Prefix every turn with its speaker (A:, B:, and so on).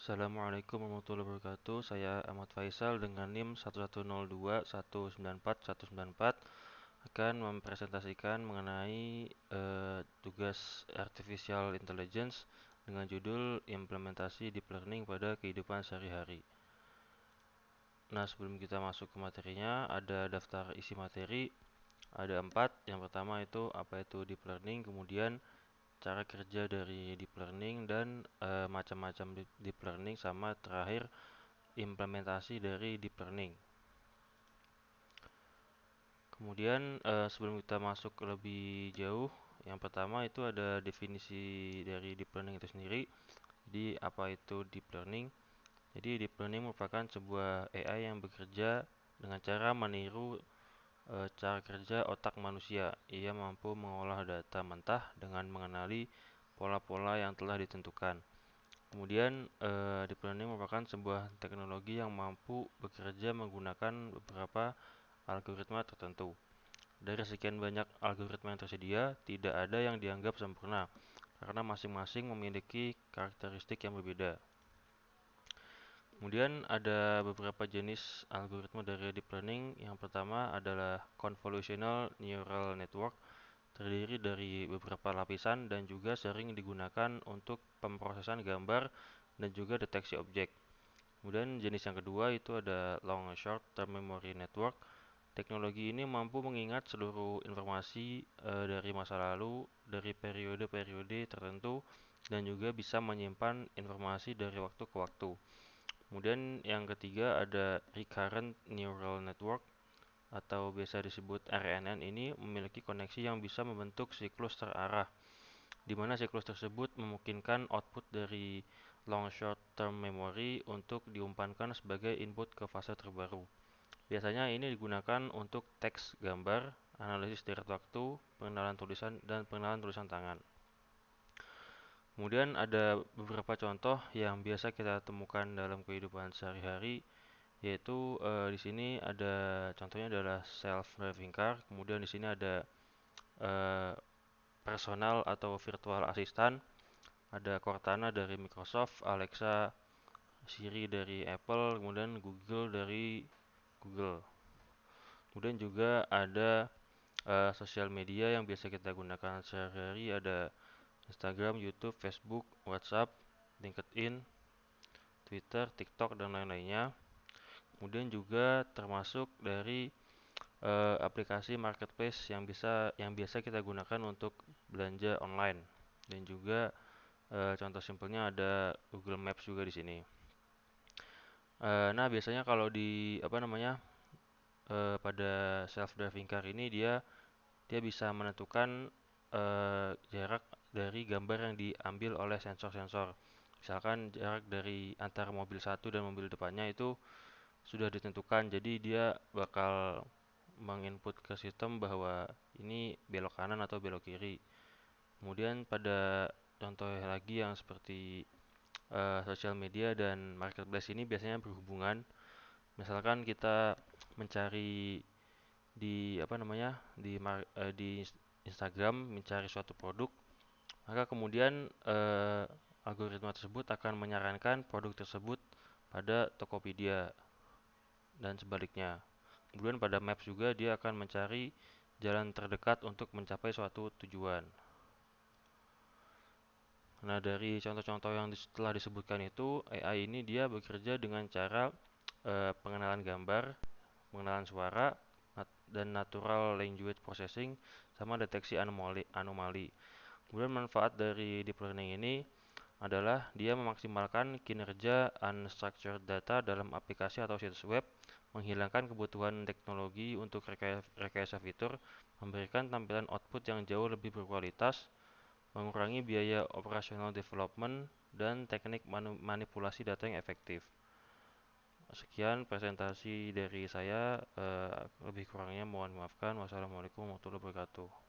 A: Assalamualaikum warahmatullahi wabarakatuh. Saya Ahmad Faisal dengan NIM 1102.194.194 akan mempresentasikan mengenai tugas Artificial Intelligence dengan judul Implementasi Deep Learning pada Kehidupan Sehari-hari. Nah, sebelum kita masuk ke materinya, ada daftar isi materi, ada 4. Yang pertama itu apa itu Deep Learning, kemudian cara kerja dari deep learning dan macam-macam deep learning, sama terakhir implementasi dari deep learning. Kemudian sebelum kita masuk ke lebih jauh, yang pertama itu ada definisi dari deep learning itu sendiri. Jadi apa itu deep learning? Jadi deep learning merupakan sebuah AI yang bekerja dengan cara meniru cara kerja otak manusia. Ia mampu mengolah data mentah dengan mengenali pola-pola yang telah ditentukan. Kemudian, deep learning merupakan sebuah teknologi yang mampu bekerja menggunakan beberapa algoritma tertentu. Dari sekian banyak algoritma yang tersedia, tidak ada yang dianggap sempurna, karena masing-masing memiliki karakteristik yang berbeda. Kemudian ada beberapa jenis algoritma dari deep learning. Yang pertama adalah convolutional neural network, terdiri dari beberapa lapisan dan juga sering digunakan untuk pemrosesan gambar dan juga deteksi objek. Kemudian jenis yang kedua itu ada long short term memory network. Teknologi ini mampu mengingat seluruh informasi dari masa lalu, dari periode-periode tertentu, dan juga bisa menyimpan informasi dari waktu ke waktu. Kemudian yang ketiga ada recurrent neural network atau biasa disebut RNN. Ini memiliki koneksi yang bisa membentuk siklus terarah, di mana siklus tersebut memungkinkan output dari long short term memory untuk diumpankan sebagai input ke fase terbaru. Biasanya ini digunakan untuk teks, gambar, analisis deret waktu, pengenalan tulisan, dan pengenalan tulisan tangan. Kemudian ada beberapa contoh yang biasa kita temukan dalam kehidupan sehari-hari, yaitu di sini ada contohnya adalah self-driving car. Kemudian di sini ada eh, personal atau virtual assistant, ada Cortana dari Microsoft, Alexa, Siri dari Apple, kemudian Google dari Google. Kemudian juga ada sosial media yang biasa kita gunakan sehari-hari, ada Instagram, YouTube, Facebook, WhatsApp, LinkedIn, Twitter, TikTok, dan lain-lainnya. Kemudian juga termasuk dari aplikasi marketplace yang biasa kita gunakan untuk belanja online. Dan juga contoh simpelnya ada Google Maps juga di sini. Nah, biasanya kalau di apa namanya pada self driving car ini dia bisa menentukan jarak dari gambar yang diambil oleh sensor-sensor. Misalkan jarak dari antara mobil satu dan mobil depannya itu sudah ditentukan, jadi dia bakal menginput ke sistem bahwa ini belok kanan atau belok kiri. Kemudian pada contoh lagi yang seperti sosial media dan marketplace ini biasanya berhubungan. Misalkan kita mencari di apa namanya di Instagram mencari suatu produk, maka kemudian algoritma tersebut akan menyarankan produk tersebut pada Tokopedia dan sebaliknya. Kemudian pada Maps juga dia akan mencari jalan terdekat untuk mencapai suatu tujuan. Nah, dari contoh-contoh yang telah disebutkan itu, AI ini dia bekerja dengan cara pengenalan gambar, pengenalan suara, dan natural language processing, sama deteksi anomali. Kemudian manfaat dari deep learning ini adalah dia memaksimalkan kinerja unstructured data dalam aplikasi atau situs web, menghilangkan kebutuhan teknologi untuk rekayasa fitur, memberikan tampilan output yang jauh lebih berkualitas, mengurangi biaya operasional development, dan teknik manipulasi data yang efektif. Sekian presentasi dari saya, lebih kurangnya mohon maafkan. Wassalamualaikum warahmatullahi wabarakatuh.